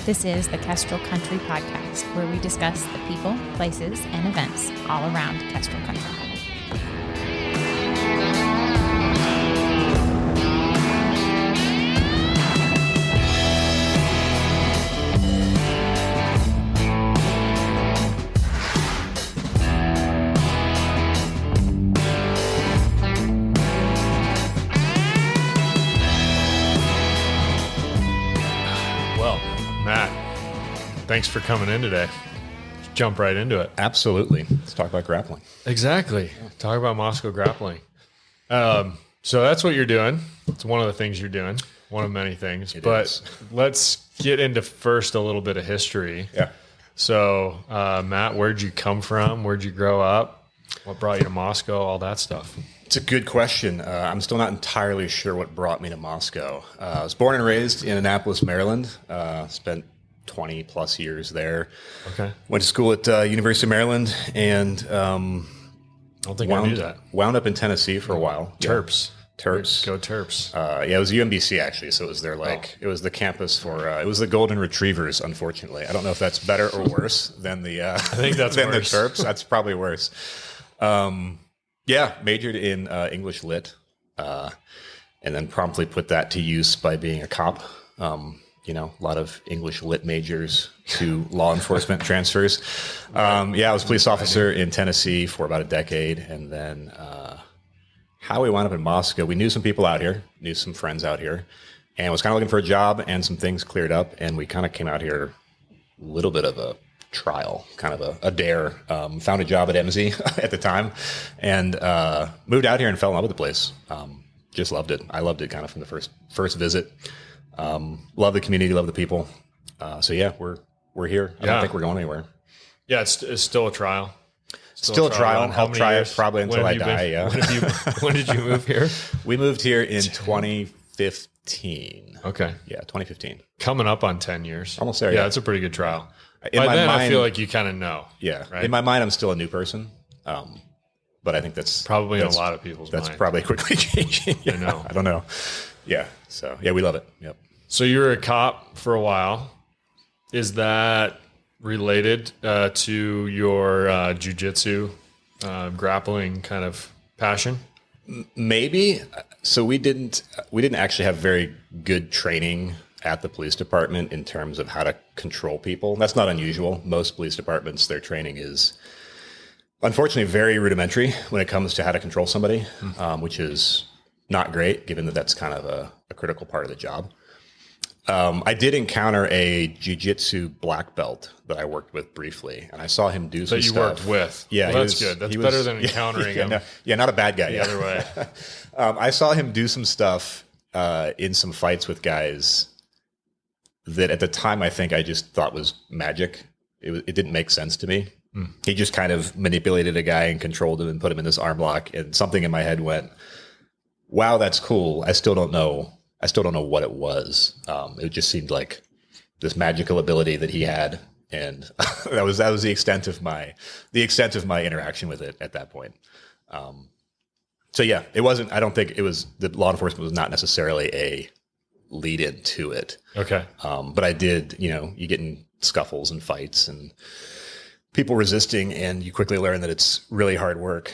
This is the Kestrel Country Podcast, where we discuss the people, places, and events all around Kestrel Country. Thanks for coming in today. Let's jump right into it. Absolutely. Let's talk about grappling. Exactly. Talk about Moscow Grappling. So that's what you're doing. It's one of the things you're doing, one of many things. But let's get into first a little bit of history. Yeah. So, Matt, where'd you come from? Where'd you grow up? What brought you to Moscow? All that stuff. It's a good question. I'm still not entirely sure what brought me to Moscow. I was born and raised in Annapolis, Maryland. Spent 20 plus years there. Okay. Went to school at University of Maryland and I don't think I knew that. Wound up in Tennessee for a while. Terps. Yeah. Terps. Go Terps. Yeah, it was UMBC actually. So it was it was the campus for, it was the Golden Retrievers, unfortunately. I don't know if that's better or worse than the, I think that's than worse. The Terps. That's probably worse. Yeah, majored in English Lit, and then promptly put that to use by being a cop. A lot of English Lit majors to law enforcement transfers. I was a police officer in Tennessee for about a decade. And then how we wound up in Moscow, we knew some people out here, knew some friends out here, and was kind of looking for a job, and some things cleared up. And we kind of came out here a little bit of a trial, kind of a dare. Found a job at MZ at the time and moved out here and fell in love with the place. Just loved it. I loved it kind of from the first visit. Love the community, love the people. So yeah, we're here. I don't think we're going anywhere. Yeah, it's still a trial. Still a trial. I'll try it probably until I die. Yeah. When did you move here? We moved here in 2015. Okay. Yeah, 2015. Coming up on 10 years. Almost there. Yeah, it's a pretty good trial. In By my then, mind, I feel like you kind of know. Yeah. Right? In my mind, I'm still a new person. But I think that's probably in a lot of people's That's mind. probably quickly changing. I know. I don't know. Yeah. So yeah, we love it. Yep. So you were a cop for a while. Is that related to your jiu-jitsu grappling kind of passion? Maybe. So we didn't actually have very good training at the police department in terms of how to control people. That's not unusual. Most police departments, their training is unfortunately very rudimentary when it comes to how to control somebody, which is not great given that that's kind of a critical part of the job. I did encounter a jiu-jitsu black belt that I worked with briefly, and I saw him do some stuff. That you worked with. Yeah. Well, that's good. That's better than encountering him. Not a bad guy. The other way. I saw him do some stuff in some fights with guys that at the time I think I just thought was magic. It didn't make sense to me. He just kind of manipulated a guy and controlled him and put him in this arm lock, and something in my head went, wow, that's cool. I still don't know what it was. It just seemed like this magical ability that he had, and that was the extent of my interaction with it at that point. So yeah, it wasn't. I don't think it was. The law enforcement was not necessarily a lead into it. Okay, but I did. You get in scuffles and fights and people resisting, and you quickly learn that it's really hard work,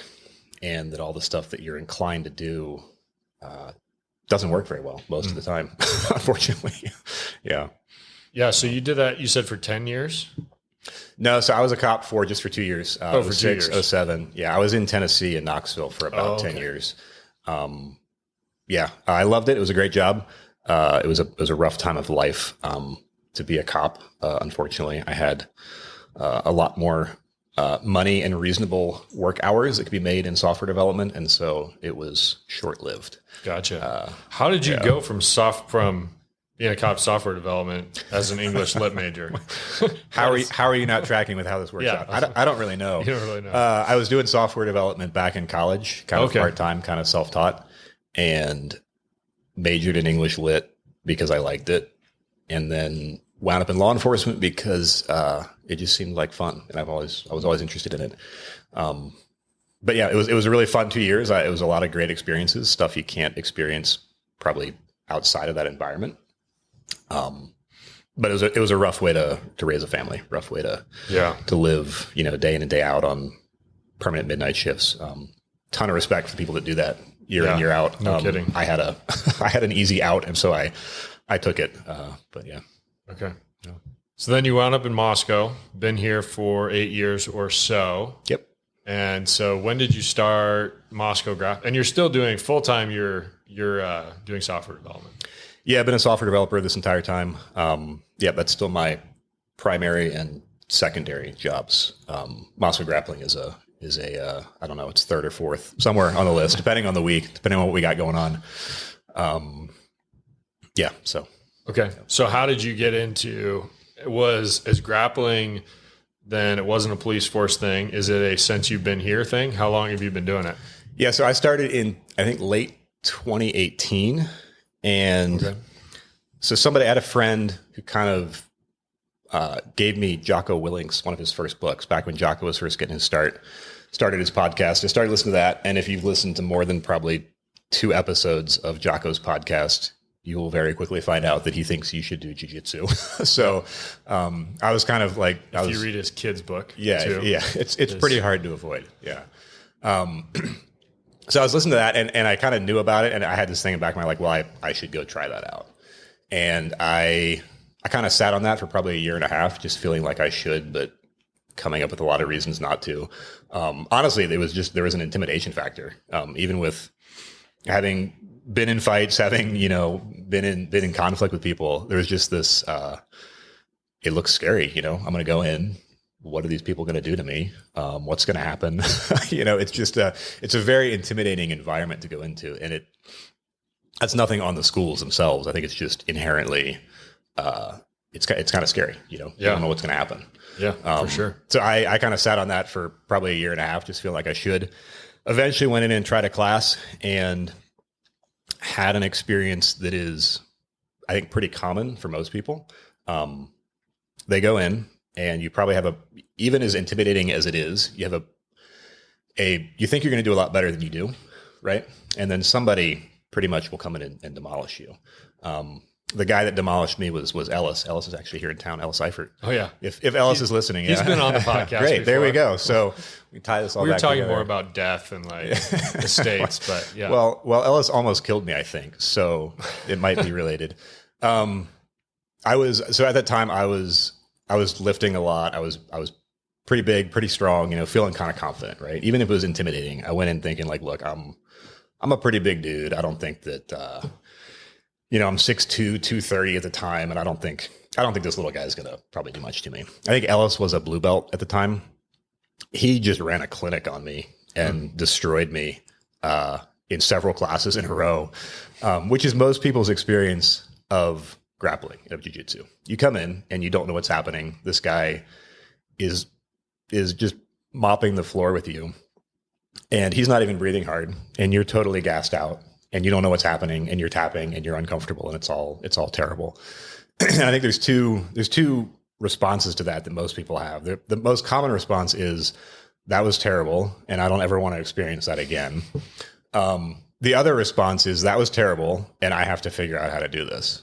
and that all the stuff that you're inclined to do doesn't work very well most of the time, unfortunately. Yeah. Yeah. So you did that, you said, for 10 years? No. So I was a cop for 2 years. For 2 years. 07. Yeah. I was in Tennessee in Knoxville for about 10 years. Yeah. I loved it. It was a great job. It was a rough time of life, to be a cop. Unfortunately, I had a lot more money and reasonable work hours that could be made in software development, and so it was short-lived. Gotcha. How did you go from being a cop software development as an English Lit major? How are you not tracking with how this works out? I don't really know. You don't really know. I was doing software development back in college, kind of part-time, kind of self-taught, and majored in English Lit because I liked it, and then wound up in law enforcement because it just seemed like fun, and I was always interested in it. But yeah, it was a really fun 2 years. It was a lot of great experiences, stuff you can't experience probably outside of that environment. but it was a rough way to raise a family, rough way to live, day in and day out on permanent midnight shifts. Ton of respect for people that do that year in, year out. No kidding. I had an easy out, and so I took it. But yeah. Okay. Yeah. So then you wound up in Moscow, been here for 8 years or so. Yep. And so when did you start Moscow Grappling? And you're still doing full time, you're doing software development. Yeah, I've been a software developer this entire time. That's still my primary and secondary jobs. Moscow Grappling is a I don't know, it's third or fourth, somewhere on the list, depending on the week, depending on what we got going on. So. Okay. So how did you get into, is grappling, then it wasn't a police force thing. Is it a since you've been here thing? How long have you been doing it? Yeah. So I started in, I think, late 2018. And so I had a friend who kind of gave me Jocko Willink's, one of his first books, back when Jocko was first getting his started his podcast. I started listening to that. And if you've listened to more than probably 2 episodes of Jocko's podcast, you will very quickly find out that he thinks you should do jiu-jitsu. So I was kind of like... If you read his kid's book. Yeah, too, it's pretty hard to avoid. Yeah. So I was listening to that, and I kind of knew about it, and I had this thing in the back of my mind, like, well, I should go try that out. And I kind of sat on that for probably 1.5 years, just feeling like I should, but coming up with a lot of reasons not to. Honestly, there was an intimidation factor. Even with having been in fights, having, been in conflict with people, there was just this, it looks scary, I'm going to go in. What are these people going to do to me? What's going to happen? It's a very intimidating environment to go into. And that's nothing on the schools themselves. I think it's just inherently, it's kind of scary, You don't know what's going to happen. Yeah, for sure. So I kind of sat on that for probably 1.5 years, just feeling like I should. Eventually went in and tried a class and had an experience that is, I think, pretty common for most people. They go in, and you probably have even as intimidating as it is, you have you think you're going to do a lot better than you do, right? And then somebody pretty much will come in and demolish you. The guy that demolished me was Ellis. Ellis is actually here in town, Ellis Eifert. Oh yeah. If Ellis is listening, he's been on the podcast. Great. Before. There we go. So we tie this all back together. We were talking more about death and like the states, but yeah. Well, Ellis almost killed me, I think. So it might be related. So at that time I was lifting a lot. I was pretty big, pretty strong, feeling kind of confident, right? Even if it was intimidating, I went in thinking like, look, I'm a pretty big dude. I don't think that, I'm 6'2", 230 at the time. And I don't think this little guy is going to probably do much to me. I think Ellis was a blue belt at the time. He just ran a clinic on me and destroyed me, in several classes in a row, which is most people's experience of grappling, of jiu-jitsu. You come in and you don't know what's happening. This guy is just mopping the floor with you, and he's not even breathing hard, and you're totally gassed out, and you don't know what's happening, and you're tapping, and you're uncomfortable, and it's all terrible. And I think there's two responses to that most people have. The most common response is, that was terrible, and I don't ever want to experience that again. The other response is, that was terrible, and I have to figure out how to do this.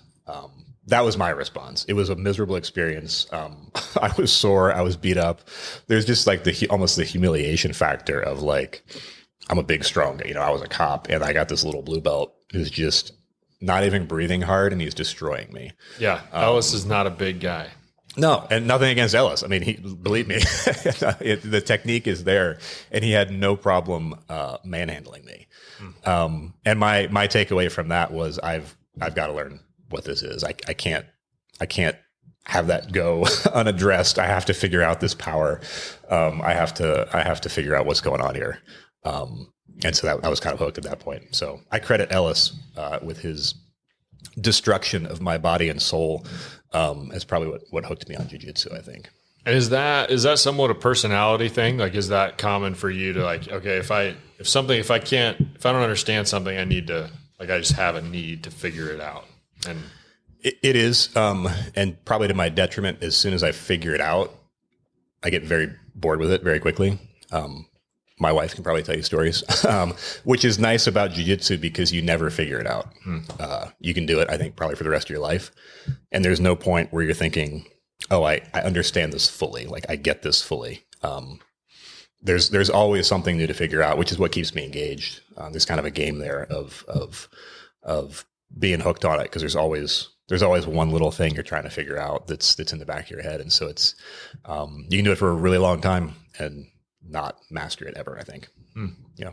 That was my response. It was a miserable experience. I was sore. I was beat up. There's just like almost the humiliation factor of like, I'm a big, strong, I was a cop, and I got this little blue belt who's just not even breathing hard, and he's destroying me. Yeah. Ellis is not a big guy. No, and nothing against Ellis. I mean, believe me, the technique is there, and he had no problem manhandling me. And my takeaway from that was, I've got to learn what this is. I can't have that go unaddressed. I have to figure out this power. I have to figure out what's going on here. And so I was kind of hooked at that point. So I credit Ellis with his destruction of my body and soul as probably what hooked me on jiu-jitsu, I think. And is that somewhat a personality thing? Like, is that common for you to like, okay, if I don't understand something, I need to, like, I just have a need to figure it out. And it is, and probably to my detriment. As soon as I figure it out, I get very bored with it very quickly. My wife can probably tell you stories, which is nice about jiu-jitsu because you never figure it out. You can do it, I think, probably for the rest of your life. And there's no point where you're thinking, oh, I understand this fully. Like I get this fully. There's always something new to figure out, which is what keeps me engaged. There's kind of a game there of being hooked on it because there's always one little thing you're trying to figure out that's in the back of your head. And so it's you can do it for a really long time and not master it ever, I think. Yeah.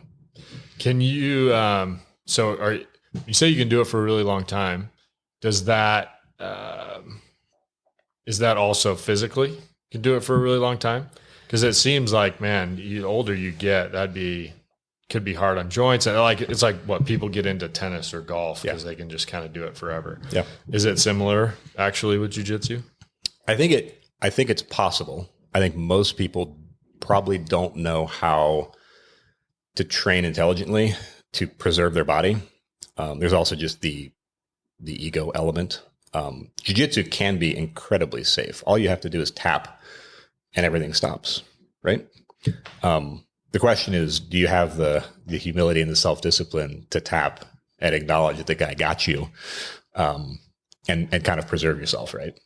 Can you you say you can do it for a really long time. Does that is that also physically you can do it for a really long time? Because it seems like, man, the older you get, could be hard on joints. And it's like what people get into tennis or golf because they can just kind of do it forever. Yeah. Is it similar actually with jiu-jitsu? I think it's possible. I think most people probably don't know how to train intelligently to preserve their body. There's also just the ego element. Jiu-jitsu can be incredibly safe. All you have to do is tap and everything stops, right? The question is, do you have the humility and the self-discipline to tap and acknowledge that the guy got you and kind of preserve yourself, right?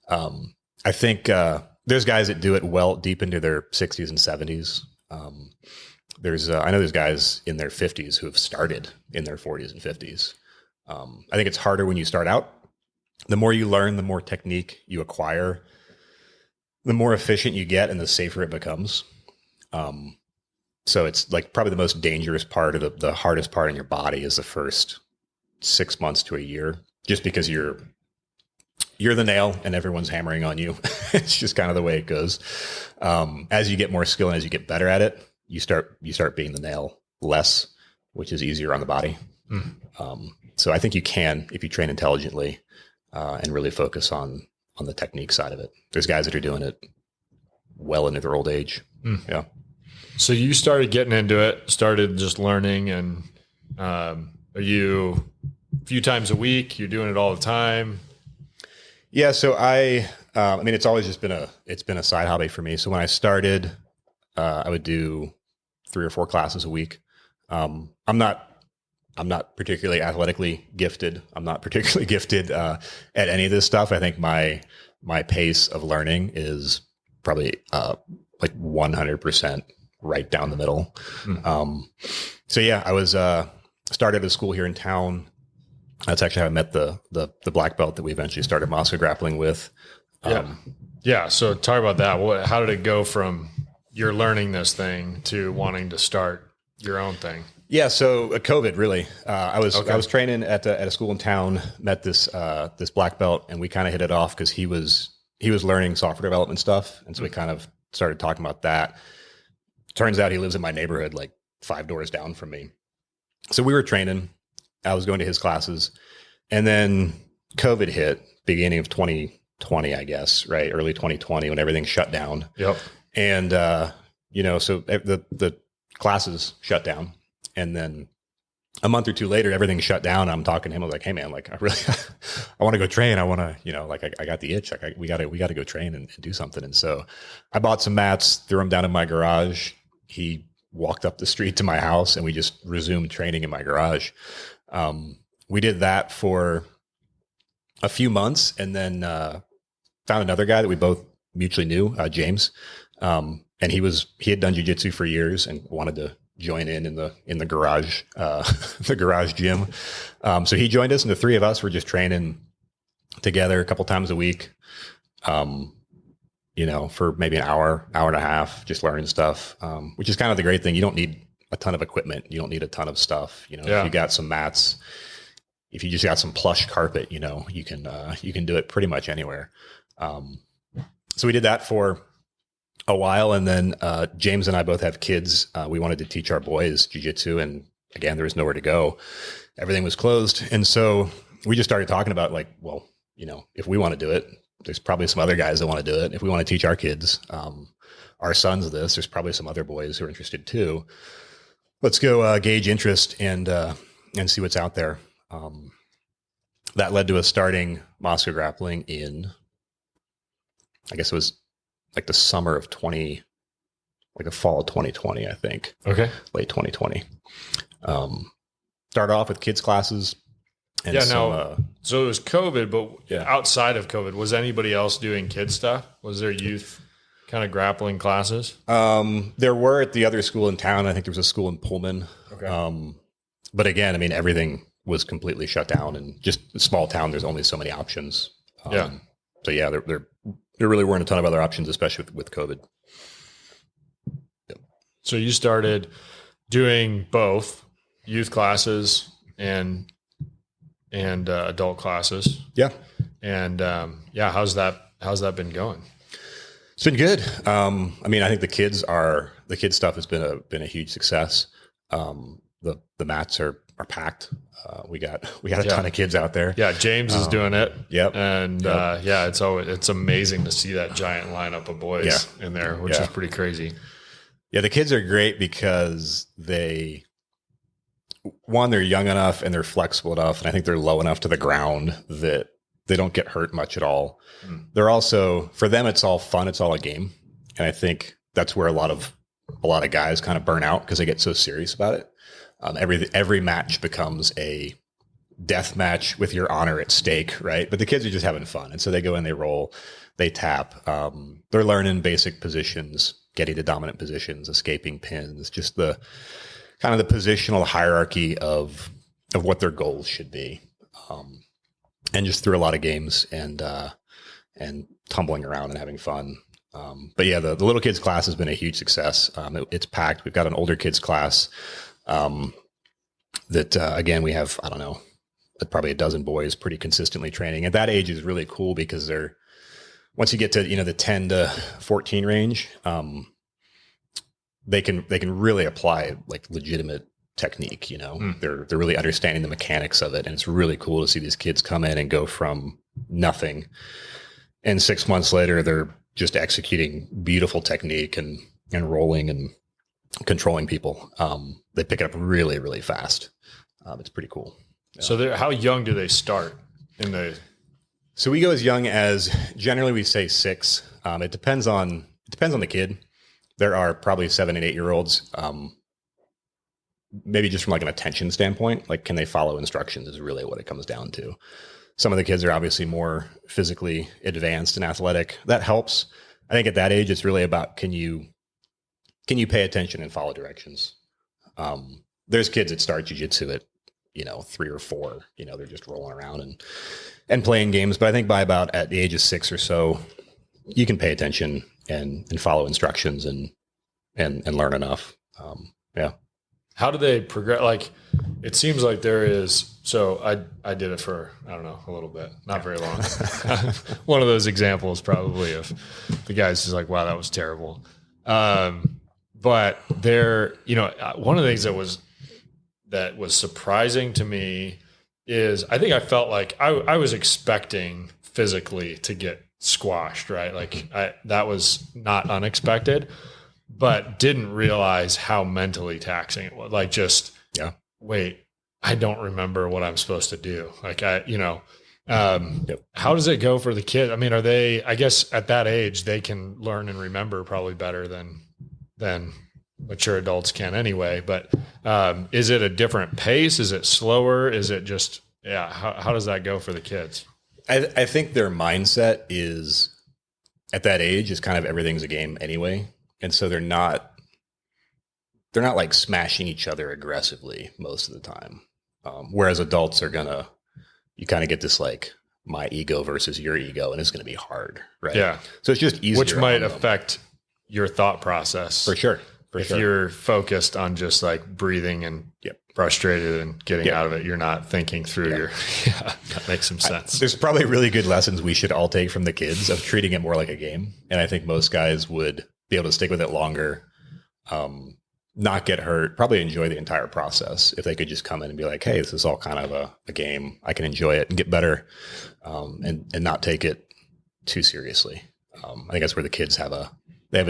I think there's guys that do it well deep into their 60s and 70s. I know there's guys in their 50s who have started in their 40s and 50s. I think it's harder when you start out. The more you learn, the more technique you acquire, the more efficient you get and the safer it becomes. So it's like probably the most dangerous part of the hardest part in your body is the first 6 months to a year, just because you're the nail and everyone's hammering on you. It's just kind of the way it goes. As you get more skill and as you get better at it, you start being the nail less, which is easier on the body. So I think you can, if you train intelligently and really focus on the technique side of it. There's guys that are doing it well into their old age. Yeah. So you started getting into it, started just learning, and are you a few times a week? You're doing it all the time? Yeah. So I mean, it's always just been a side hobby for me. So when I started, I would do 3 or 4 classes a week. I'm not particularly athletically gifted. I'm not particularly gifted at any of this stuff. I think my pace of learning is probably like 100% right down the middle. So yeah, I was started a school here in town. That's actually how I met the black belt that we eventually started Moscow Grappling with. Yeah. So talk about that. How did it go from you're learning this thing to wanting to start your own thing? Yeah. So COVID really, I was training at a school in town, met this black belt, and we kind of hit it off because he was learning software development stuff. And so we kind of started talking about that. Turns out he lives in my neighborhood, like 5 doors down from me. So we were training. I was going to his classes, and then COVID hit beginning of 2020, I guess, right? Early 2020 when everything shut down. Yep. And, so the classes shut down. And then a month or two later, everything shut down. I'm talking to him. I was like, hey man, like I want to go train. I want to, like I got the itch. Like we got to go train and do something. And so I bought some mats, threw them down in my garage. He walked up the street to my house and we just resumed training in my garage. We did that for a few months and then found another guy that we both mutually knew, James. And he had done jiu-jitsu for years and wanted to join in the garage, the garage gym. So he joined us and the 3 of us were just training together a couple times a week, for maybe an hour and a half, just learning stuff, which is kind of the great thing. You don't need a ton of equipment. You don't need a ton of stuff. If you got some mats, if you just got some plush carpet, you can do it pretty much anywhere. So we did that for a while. And then James and I both have kids. We wanted to teach our boys jiu-jitsu. And again, there was nowhere to go. Everything was closed. And so we just started talking about like, well, if we want to do it, there's probably some other guys that want to do it. If we want to teach our kids, our sons this, there's probably some other boys who are interested too. Let's go gauge interest and see what's out there. That led to us starting Moscow Grappling in, I guess it was like the summer of 20, like a fall of 2020, I think. Okay. Late 2020. Started off with kids classes. And so it was COVID, but Yeah. outside of COVID, was anybody else doing kid stuff? Was there youth kind of grappling classes? There were at the other school in town. I think there was a school in Pullman. Okay. But again, I mean, everything was completely shut down, and just a small town, there's only so many options. So yeah, there really weren't a ton of other options, especially with COVID. Yep. So you started doing both youth classes and adult classes. Yeah. And how's that been going? It's been good. I mean, I think the kids stuff has been a huge success. The mats are packed. We got a ton of kids out there. Yeah, James is doing it. Yep. And it's amazing to see that giant lineup of boys in there, which is pretty crazy. Yeah, the kids are great because they're young enough and they're flexible enough, and I think they're low enough to the ground that they don't get hurt much at all. They're also, for them, it's all fun. It's all a game. And I think that's where a lot of guys kind of burn out because they get so serious about it. Every match becomes a death match with your honor at stake, right? But the kids are just having fun. And so they go in, they roll, they tap. They're learning basic positions, getting to dominant positions, escaping pins, just the kind of the positional hierarchy of what their goals should be. And just through a lot of games and tumbling around and having fun. But yeah, the little kids class has been a huge success. It's packed. We've got an older kids class that again, we have, I don't know, probably a dozen boys pretty consistently training. At that age is really cool because once you get to, the 10 to 14 range, they can really apply like legitimate technique. They're really understanding the mechanics of it. And it's really cool to see these kids come in and go from nothing. And 6 months later, they're just executing beautiful technique and rolling and controlling people. They pick it up really, really fast. It's pretty cool. Yeah. So how young do they start So we go as young as, generally we say 6. It depends on the kid. There are probably 7 and 8 year olds. Maybe just from like an attention standpoint, like can they follow instructions is really what it comes down to. Some of the kids are obviously more physically advanced and athletic. That helps. I think at that age, it's really about, can you pay attention and follow directions? There's kids that start jiu-jitsu at, 3 or 4, they're just rolling around and playing games. But I think by about at the age of 6 or so, you can pay attention and follow instructions and learn enough. Yeah. How do they progress? Like, it seems like there is. So I did it for, I don't know, a little bit, not very long. One of those examples probably of the guy's just like, wow, that was terrible. But there, one of the things that was surprising to me is I think I felt like I was expecting physically to get squashed, right? Like that was not unexpected, but didn't realize how mentally taxing it was. Like wait, I don't remember what I'm supposed to do. Like how does it go for the kid? I mean, I guess at that age, they can learn and remember probably better than mature adults can anyway. But is it a different pace? Is it slower? Is it just, how does that go for the kids? I think their mindset is at that age is kind of everything's a game anyway. And so they're not like smashing each other aggressively most of the time. Whereas adults are you kind of get this like my ego versus your ego, and it's going to be hard. Right. Yeah. So it's just easier. Which might affect your thought process. For sure. If you're focused on just like breathing and frustrated and getting out of it, you're not thinking through that makes some sense. There's probably really good lessons we should all take from the kids of treating it more like a game. And I think most guys would be able to stick with it longer, not get hurt, probably enjoy the entire process if they could just come in and be like, hey, this is all kind of a game. I can enjoy it and get better and not take it too seriously. I think that's where the kids have a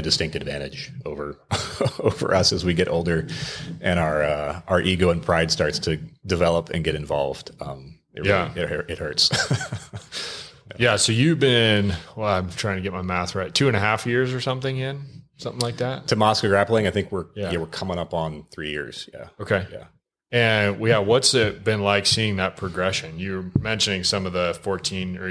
distinct advantage over us as we get older and our ego and pride starts to develop and get involved. It hurts. Yeah. So you've been, I'm trying to get my math right, 2.5 years or something in? something like that? To Moscow Grappling, I think we're Yeah. we're coming up on 3 years. Yeah. Okay. Yeah. And what's it been like seeing that progression? You're mentioning some of the 14 or,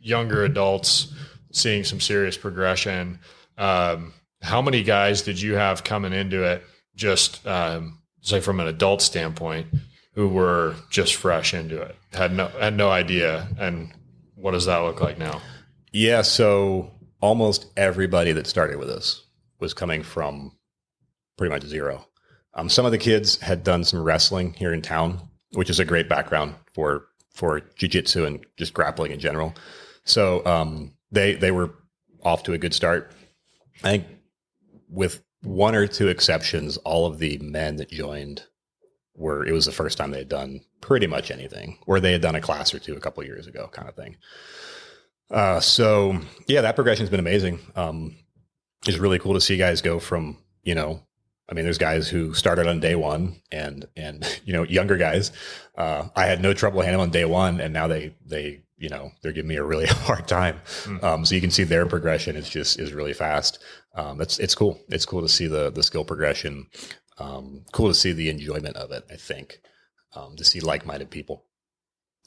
younger adults seeing some serious progression. How many guys did you have coming into it, just say from an adult standpoint, who were just fresh into it, had no idea? And what does that look like now? Yeah. So almost everybody that started with us was coming from pretty much zero. Some of the kids had done some wrestling here in town, which is a great background for jiu-jitsu and just grappling in general. So they were off to a good start. I think with one or two exceptions, all of the men that joined it was the first time they had done pretty much anything, or they had done a class or two a couple of years ago, kind of thing. So yeah, that progression has been amazing. It's really cool to see guys go from, there's guys who started on day one and younger guys. I had no trouble handling on day one, and now they're giving me a really hard time. So you can see their progression is really fast. It's cool. It's cool to see the skill progression. Cool to see the enjoyment of it. I think to see like-minded people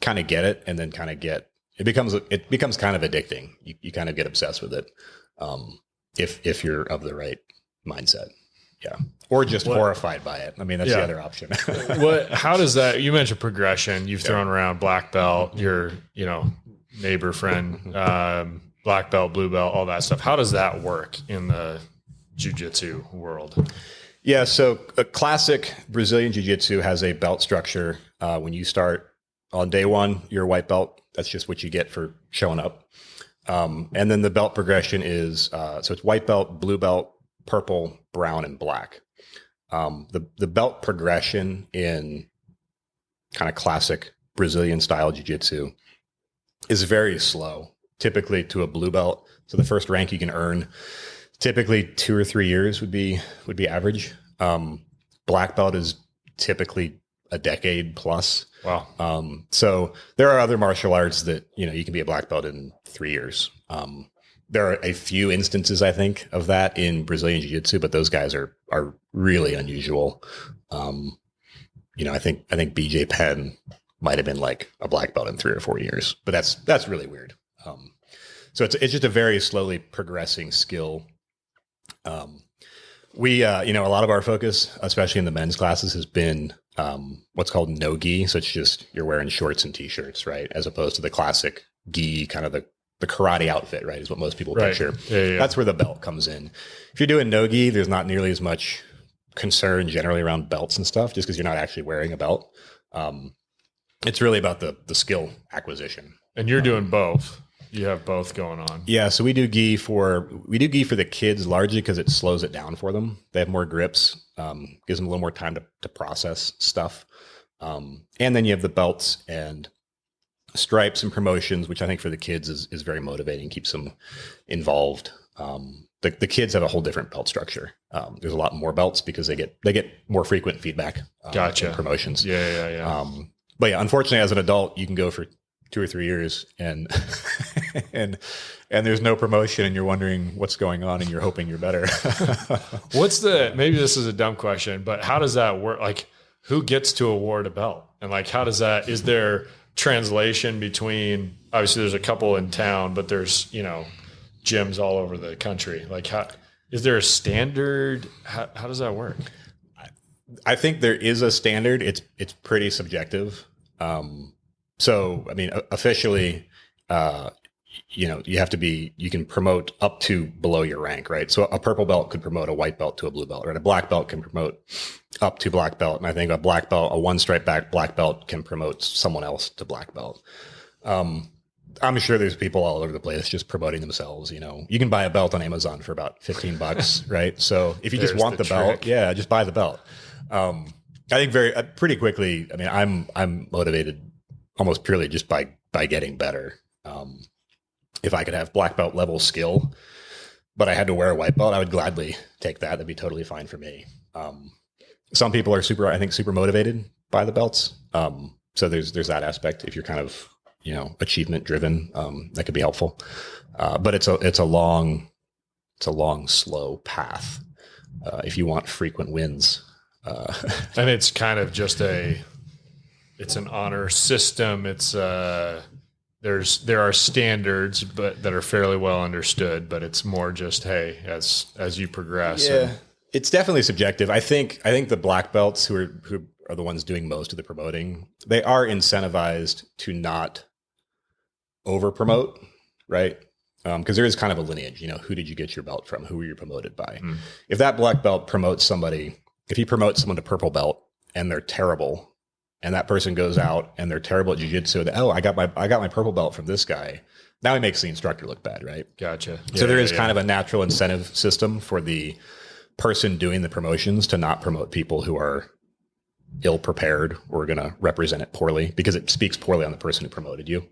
kind of get it, and then kind of it becomes kind of addicting. You kind of get obsessed with it if you're of the right mindset. Yeah. Or just horrified by it. I mean, that's the other option. How does that, you mentioned progression, you've thrown around black belt, your, neighbor friend, black belt, blue belt, all that stuff. How does that work in the jiu-jitsu world? Yeah. So a classic Brazilian jiu-jitsu has a belt structure. When you start on day one, you're a white belt. That's just what you get for showing up. And then the belt progression is, so it's white belt, blue belt, purple, brown, and black. The belt progression in kind of classic Brazilian style jiu-jitsu is very slow, typically to a blue belt. So the first rank you can earn, typically 2 or 3 years would be average. Black belt is typically a decade plus. Wow. So there are other martial arts that, you can be a black belt in 3 years. There are a few instances, I think, of that in Brazilian jiu-jitsu, but those guys are really unusual. I think BJ Penn might have been like a black belt in 3 or 4 years, but that's really weird. So it's just a very slowly progressing skill. We a lot of our focus, especially in the men's classes, has been what's called no gi. So it's just you're wearing shorts and t-shirts, right? As opposed to the classic gi, kind of the karate outfit, right? Is what most people picture. Yeah. That's where the belt comes in. If you're doing no gi, there's not nearly as much concern generally around belts and stuff, just because you're not actually wearing a belt. It's really about the skill acquisition. And you're doing both. You have both going on. Yeah. So we do gi for the kids largely because it slows it down for them. They have more grips, gives them a little more time to process stuff. And then you have the belts and stripes and promotions, which I think for the kids is very motivating, keeps them involved. The kids have a whole different belt structure. There's a lot more belts because they get more frequent feedback. Gotcha. In promotions. Yeah. But yeah, unfortunately, as an adult, you can go for 2 or 3 years and and there's no promotion, and you're wondering what's going on, and you're hoping you're better. Maybe this is a dumb question, but how does that work? Like, who gets to award a belt, and like, how does that? Is there translation between, obviously there's a couple in town, but there's, gyms all over the country. Like, how is there a standard? How does that work? I think there is a standard. It's pretty subjective. So, I mean, officially, you can promote up to below your rank, right? So a purple belt could promote a white belt to a blue belt, right? A black belt can promote up to black belt. And I think a one stripe back black belt can promote someone else to black belt. I'm sure there's people all over the place just promoting themselves. You can buy a belt on Amazon for about $15, right? So if you just want the belt, just buy the belt. I think pretty quickly. I mean, I'm motivated almost purely just by getting better. If I could have black belt level skill, but I had to wear a white belt, I would gladly take that. That'd be totally fine for me. Some people are super motivated by the belts. So there's that aspect. If you're kind of, achievement driven, that could be helpful. But it's a long it's a long, slow path. If you want frequent wins, and it's kind of just it's an honor system. It's there are standards, but that are fairly well understood. But it's more just, hey, as you progress. Yeah, it's definitely subjective. I think the black belts who are the ones doing most of the promoting, they are incentivized to not over promote, right? Because there is kind of a lineage, who did you get your belt from? Who were you promoted by? If that black belt promotes somebody, if he promotes someone to purple belt and they're terrible, and that person goes out and they're terrible at jiu-jitsu, I got my purple belt from this guy. Now he makes the instructor look bad, right? Gotcha. So there is kind of a natural incentive system for the person doing the promotions to not promote people who are ill prepared or going to represent it poorly, because it speaks poorly on the person who promoted you.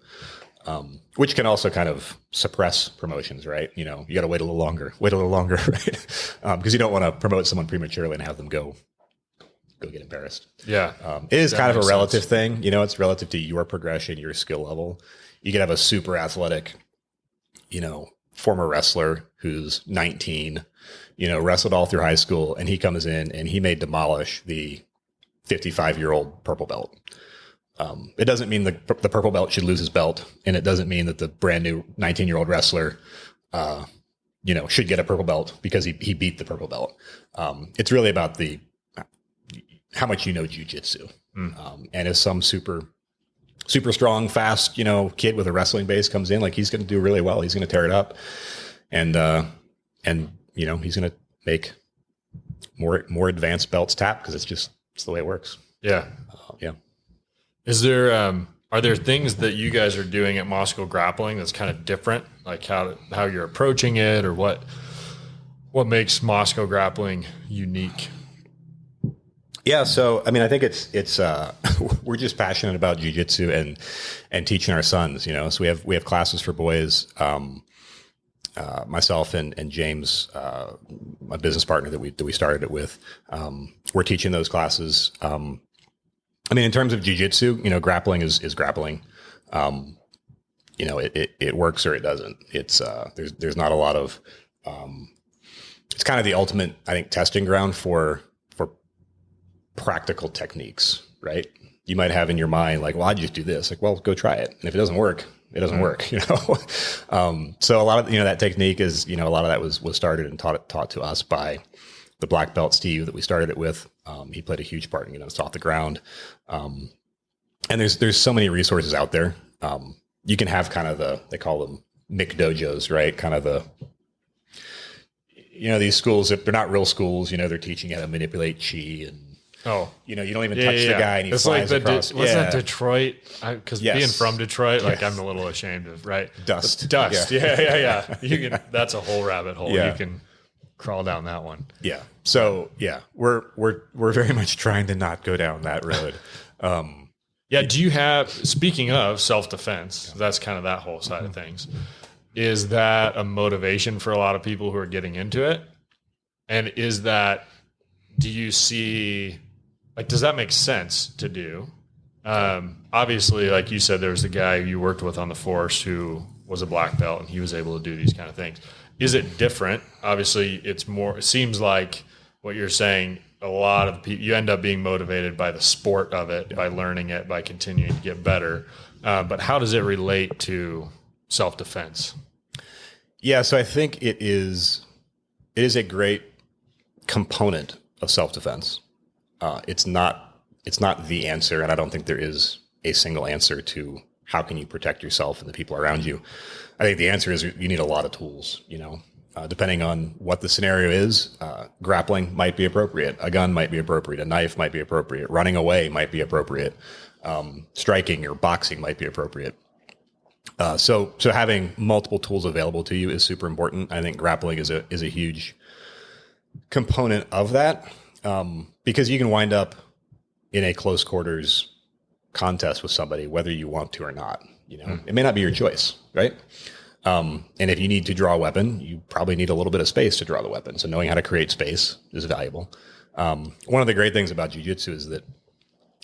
Which can also kind of suppress promotions, right? You got to wait a little longer, right? Because you don't want to promote someone prematurely and have them go get embarrassed. Yeah. It is kind of a relative thing. It's relative to your progression, your skill level. You could have a super athletic, former wrestler who's 19, wrestled all through high school, and he comes in and he may demolish the 55-year-old purple belt. It doesn't mean the purple belt should lose his belt, and it doesn't mean that the brand new 19-year-old wrestler, should get a purple belt because he beat the purple belt. It's really about how much jiu-jitsu. And if some super strong, fast, kid with a wrestling base comes in, like, he's going to do really well. He's going to tear it up, and he's going to make more advanced belts tap, because it's the way it works. Yeah. Yeah. Is there, are there things that you guys are doing at Moscow Grappling that's kind of different, like how you're approaching it, or what makes Moscow Grappling unique? Yeah. So, I think it's we're just passionate about jiu-jitsu and teaching our sons, so we have classes for boys. Myself and James, my business partner that we started it with, we're teaching those classes. In terms of jiu-jitsu, grappling is grappling. It works or it doesn't. It's there's not a lot of it's kind of the ultimate, I think, testing ground for practical techniques, right? You might have in your mind, like, well, I just do this. Like, well, go try it. And if it doesn't work, it doesn't work, So a lot of, that technique is, a lot of that was started and taught to us by the black belt Steve that we started it with. He played a huge part in getting us off the ground. And there's so many resources out there. You can have kind of they call them Mick dojos, right? Kind of these schools, if they're not real schools, they're teaching you how to manipulate chi, and you don't even touch the guy, and he flies across. Wasn't that Detroit? Because being from Detroit, like, I'm a little ashamed of, right? Dust. Yeah. You can. That's a whole rabbit hole. Yeah. You can crawl down that one. Yeah. So we're very much trying to not go down that road. Do you have, speaking of self-defense, that's kind of that whole side of things. Is that a motivation for a lot of people who are getting into it? And do you see, like, does that make sense to do? Obviously, like you said, there was the guy you worked with on the force who was a black belt, and he was able to do these kind of things. Is it different? Obviously, it seems like what you're saying, a lot of people, you end up being motivated by the sport of it, by learning it, by continuing to get better. But how does it relate to self-defense? Yeah, so I think it is a great component of self-defense. It's not the answer, and I don't think there is a single answer to how can you protect yourself and the people around you. I think the answer is you need a lot of tools, depending on what the scenario is. Grappling might be appropriate. A gun might be appropriate. A knife might be appropriate. Running away might be appropriate. Striking or boxing might be appropriate. So having multiple tools available to you is super important. I think grappling is a huge component of that, because you can wind up in a close quarters contest with somebody, whether you want to or not. It may not be your choice, right? And if you need to draw a weapon, you probably need a little bit of space to draw the weapon. So knowing how to create space is valuable. One of the great things about jiu-jitsu is that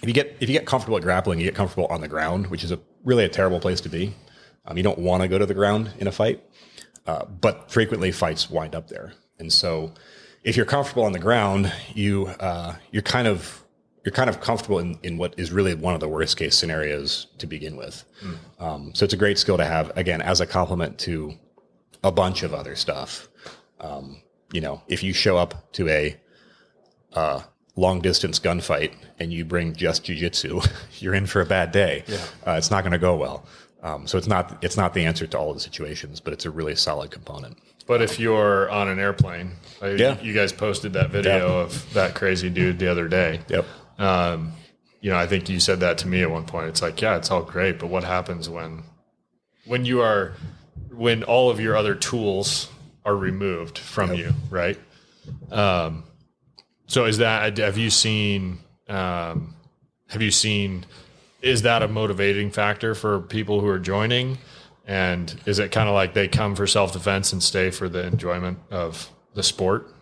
if you get comfortable at grappling, you get comfortable on the ground, which is really a terrible place to be. You don't want to go to the ground in a fight. but frequently fights wind up there. And so if you're comfortable on the ground, you're kind of comfortable in what is really one of the worst case scenarios to begin with. So it's a great skill to have, again, as a complement to a bunch of other stuff. If you show up to a long distance gunfight and you bring just jiu-jitsu, you're in for a bad day. It's not going to go well. So it's not the answer to all of the situations, but it's a really solid component. But if you're on an airplane, you guys posted that video of that crazy dude the other day. Yep. I think you said that to me at one point. It's like, yeah, it's all great, but what happens when all of your other tools are removed from you, right? So is that, have you seen, is that a motivating factor for people who are joining? And is it kind of like they come for self-defense and stay for the enjoyment of the sport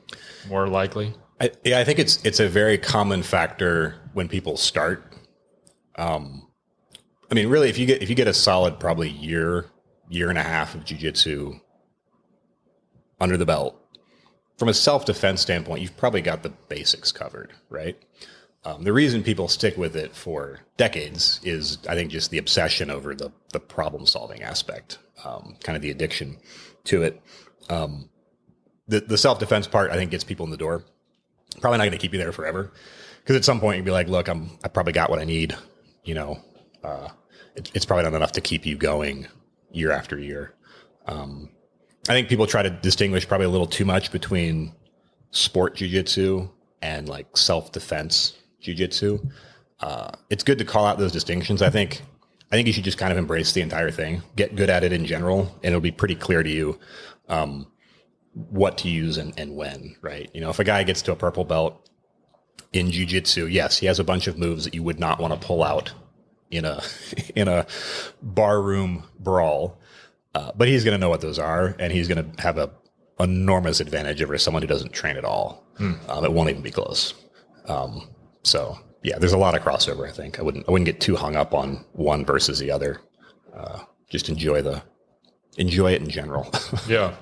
more likely? I think it's a very common factor when people start. Really, if you get a solid, probably year and a half of jiu-jitsu under the belt, from a self-defense standpoint, you've probably got the basics covered, right? The reason people stick with it for decades is, I think, just the obsession over the problem-solving aspect, kind of the addiction to it. The self-defense part, I think, gets people in the door. Probably not going to keep you there forever, because at some point you'd be like, look, I probably got what I need. It's probably not enough to keep you going year after year. I think people try to distinguish probably a little too much between sport jiu-jitsu and like self-defense jiu-jitsu. It's good to call out those distinctions. I think you should just kind of embrace the entire thing, get good at it in general, and it'll be pretty clear to you what to use and when, right? If a guy gets to a purple belt in jiu-jitsu, yes, he has a bunch of moves that you would not want to pull out in a barroom brawl, but he's going to know what those are, and he's going to have a enormous advantage over someone who doesn't train at all. It won't even be close. So yeah, there's a lot of crossover. I think I wouldn't get too hung up on one versus the other. Just enjoy it in general. Yeah.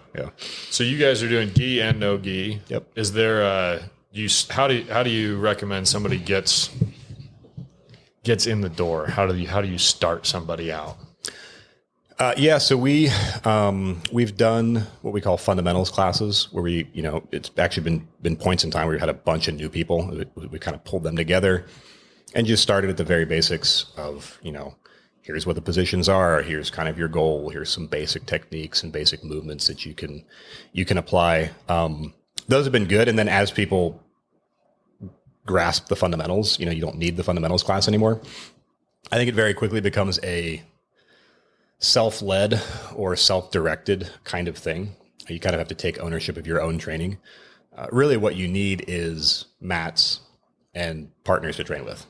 So you guys are doing gi and no gi. Yep. Is there how do you recommend somebody gets in the door? How do you start somebody out? So we've done what we call fundamentals classes, where it's actually been points in time where we had a bunch of new people. We kind of pulled them together and just started at the very basics of, here's what the positions are. Here's kind of your goal. Here's some basic techniques and basic movements that you can apply. Those have been good. And then as people grasp the fundamentals, you don't need the fundamentals class anymore. I think it very quickly becomes a self-led or self-directed kind of thing. You kind of have to take ownership of your own training. Really what you need is mats and partners to train with.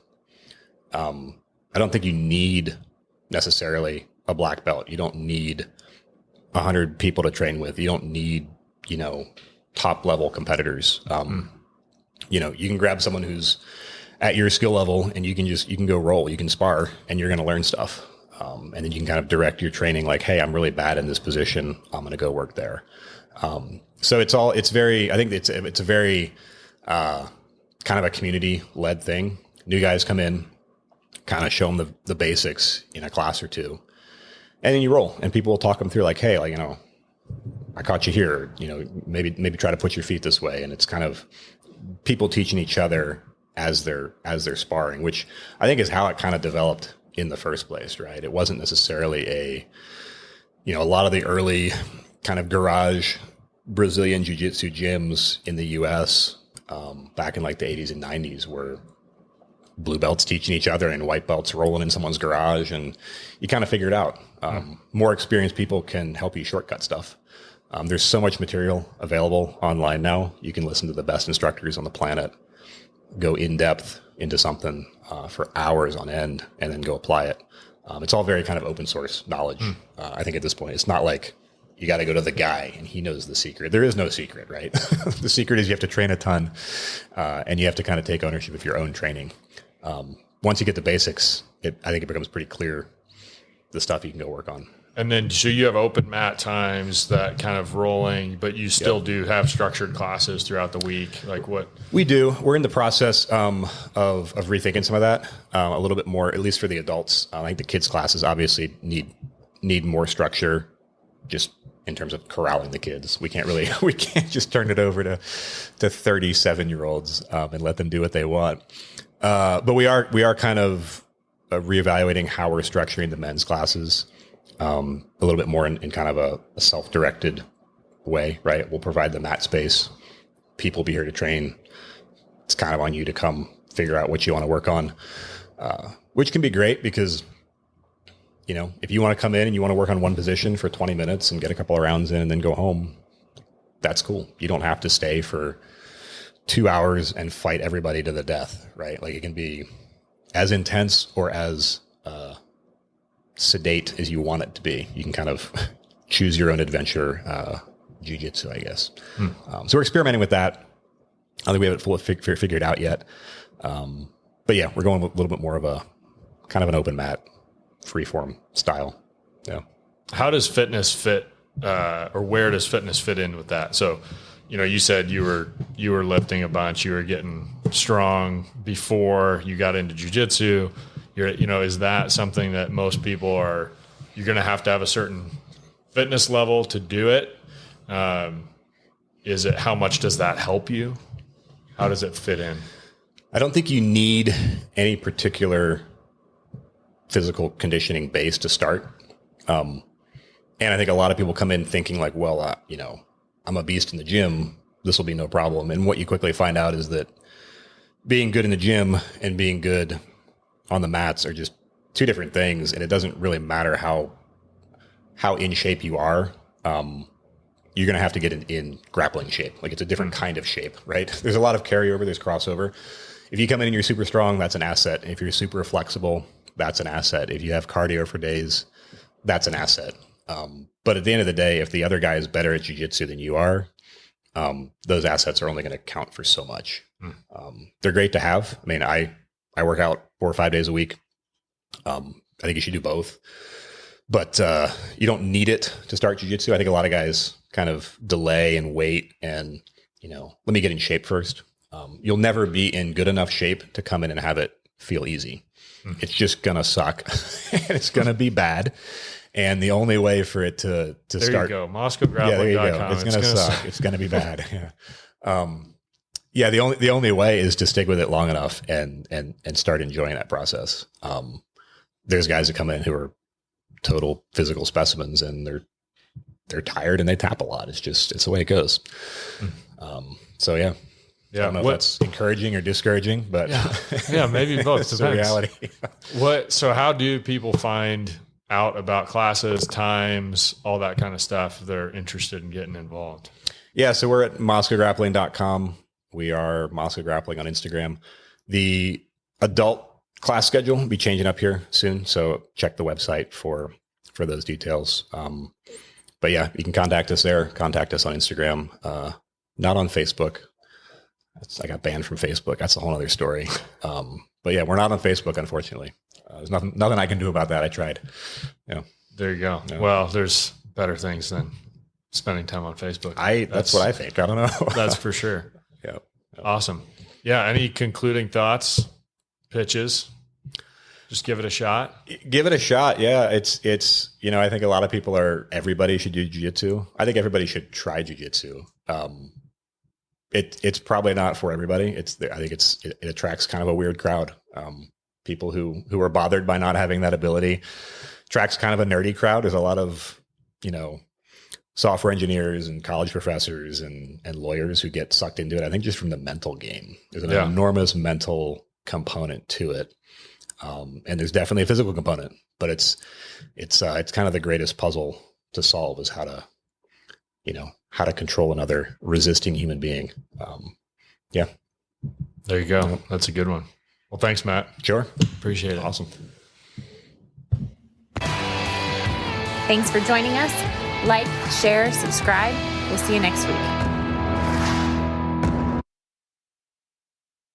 I don't think you need necessarily a black belt. You don't need 100 people to train with. You don't need, top level competitors. You can grab someone who's at your skill level and you can go roll, you can spar, and you're going to learn stuff. And then you can kind of direct your training like, hey, I'm really bad in this position. I'm going to go work there. So it's very kind of a community led thing. New guys come in, kind of show them the basics in a class or two, and then you roll, and people will talk them through like, hey, I caught you here, maybe try to put your feet this way. And it's kind of people teaching each other as they're sparring, which I think is how it kind of developed in the first place, right? It wasn't necessarily a lot of the early kind of garage Brazilian jiu-jitsu gyms in the US back in like the 80s and 90s were blue belts teaching each other and white belts rolling in someone's garage, and you kind of figure it out. More experienced people can help you shortcut stuff. There's so much material available online now. You can listen to the best instructors on the planet, go in depth into something for hours on end, and then go apply it. It's all very kind of open source knowledge. I think at this point, it's not like you got to go to the guy and he knows the secret. There is no secret, right? The secret is you have to train a ton, and you have to kind of take ownership of your own training. Once you get the basics, I think it becomes pretty clear the stuff you can go work on. And then, so you have open mat times, that kind of rolling, but you still do have structured classes throughout the week. Like what? We do. We're in the process of rethinking some of that a little bit more, at least for the adults. I think the kids' classes obviously need more structure, just in terms of corralling the kids. We can't just turn it over to 37-year-olds and let them do what they want. But we are kind of reevaluating how we're structuring the men's classes. A little bit more in kind of a self-directed way, right? We'll provide the mat space. People will be here to train. It's kind of on you to come figure out what you want to work on, which can be great because, if you want to come in and you want to work on one position for 20 minutes and get a couple of rounds in and then go home, that's cool. You don't have to stay for 2 hours and fight everybody to the death, right? Like it can be as intense or as sedate as you want it to be. You can kind of choose your own adventure, jiu-jitsu, I guess. So we're experimenting with that. I don't think we have it fully figured out yet. But yeah, we're going with a little bit more of a kind of an open mat, freeform style. Yeah. How does fitness fit, or where does fitness fit in with that? So, you said you were lifting a bunch, you were getting strong before you got into jiu-jitsu. Is that something that most people you're going to have a certain fitness level to do it? How much does that help you? How does it fit in? I don't think you need any particular physical conditioning base to start. And I think a lot of people come in thinking like, well, I'm a beast in the gym. This will be no problem. And what you quickly find out is that being good in the gym and being good on the mats are just two different things. And it doesn't really matter how in shape you are. You're going to have to get in grappling shape. Like it's a different kind of shape, right? There's a lot of carryover. There's crossover. If you come in and you're super strong, that's an asset. If you're super flexible, that's an asset. If you have cardio for days, that's an asset. But at the end of the day, if the other guy is better at jiu-jitsu than you are, those assets are only going to count for so much. They're great to have. I mean, I work out 4 or 5 days a week. I think you should do both, but you don't need it to start jiu-jitsu. I think a lot of guys kind of delay and wait and, let me get in shape first. You'll never be in good enough shape to come in and have it feel easy. It's just going to suck and it's going to be bad. And the only way for it to there start. There you go. Moscow Grappling.com. Yeah, there you go. It's going to suck. It's going to be bad. Yeah. The only way is to stick with it long enough and start enjoying that process. There's guys that come in who are total physical specimens and they're tired and they tap a lot. It's the way it goes. So yeah. I don't know if that's encouraging or discouraging, but yeah, maybe both. It's the reality. So how do people find out about classes, times, all that kind of stuff if they're interested in getting involved? Yeah. So we're at MoscowGrappling.com. We are Moscow Grappling on Instagram. The adult class schedule will be changing up here soon. So check the website for those details. But yeah, you can contact us there, contact us on Instagram, not on Facebook. I got banned from Facebook. That's a whole other story. But yeah, we're not on Facebook, unfortunately. There's nothing I can do about that. I tried. There you go. Yeah. Well, there's better things than spending time on Facebook. That's what I think. I don't know. That's for sure. Yeah. Awesome. Yeah. Any concluding thoughts, pitches? Just give it a shot. Give it a shot. Yeah. It's, I think a lot of people everybody should do jiu-jitsu. I think everybody should try jiu-jitsu. It's probably not for everybody. I think it attracts kind of a weird crowd. People who are bothered by not having that ability. Attracts kind of a nerdy crowd. There's a lot of, software engineers and college professors and lawyers who get sucked into it. I think just from the mental game. There's an enormous mental component to it. And there's definitely a physical component, but it's kind of the greatest puzzle to solve is how to control another resisting human being. Yeah. There you go. That's a good one. Well, thanks, Matt. Sure. Appreciate it. Awesome. Thanks for joining us. Like, share, subscribe. We'll see you next week.